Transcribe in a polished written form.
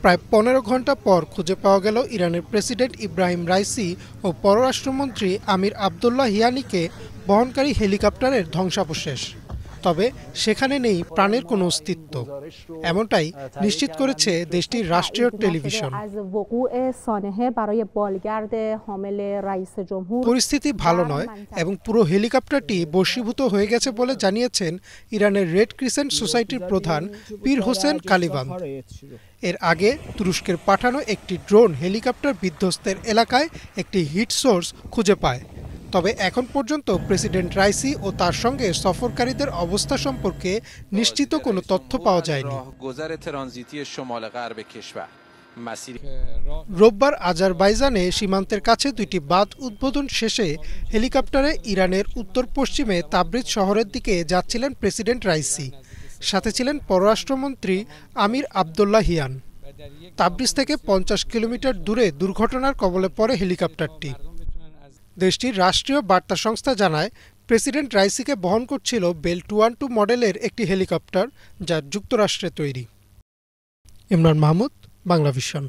প্রায় ১৫ ঘন্টা পর খুঁজে পাওয়া গেল ইরানের প্রেসিডেন্ট ইব্রাহিম রাইসি ও পররাষ্ট্রমন্ত্রী আমির আবদুল্লাহিয়ানিকে বহনকারী হেলিকপ্টারের ধ্বংসাবশেষ। তবে সেখানে নেই প্রাণের কোনো অস্তিত্ব, এমনটাই নিশ্চিত করেছে দেশটির রাষ্ট্রীয় টেলিভিশন। পরিস্থিতি ভালো নয় এবং পুরো হেলিকপ্টারটি বশীভূত হয়ে গেছে বলে জানিয়েছেন ইরানের রেড ক্রিসেন্ট সোসাইটির প্রধান পীর হোসেন কালিবান্দ। এর আগে তুরস্কের পাঠানো একটি ড্রোন হেলিকপ্টার বিধ্বস্তের এলাকায় একটি হিট সোর্স খুঁজে পায়। তবে এখন পর্যন্ত প্রেসিডেন্ট রাইসি ও তার সঙ্গে সফরকারীদের অবস্থা সম্পর্কে নিশ্চিত কোনো তথ্য পাওয়া যায়নি। রোববার আজারবাইজানে সীমান্তের কাছে দুইটি বাঁধ উদ্বোধন শেষে হেলিকপ্টারে ইরানের উত্তর পশ্চিমে তাবরিজ শহরের দিকে যাচ্ছিলেন প্রেসিডেন্ট রাইসি। সাথে ছিলেন পররাষ্ট্রমন্ত্রী আমির আবদুল্লাহিয়ান। তাবরিজ থেকে ৫০ কিলোমিটার দূরে দুর্ঘটনার কবলে পড়ে হেলিকপ্টারটি। দেশটির রাষ্ট্রীয় বার্তা সংস্থা জানায়, প্রেসিডেন্ট রাইসিকে বহন করছিল বেল 212 মডেলের একটি হেলিকপ্টার, যা যুক্তরাষ্ট্রে তৈরি। ইমরান মাহমুদ, বাংলাভিশন।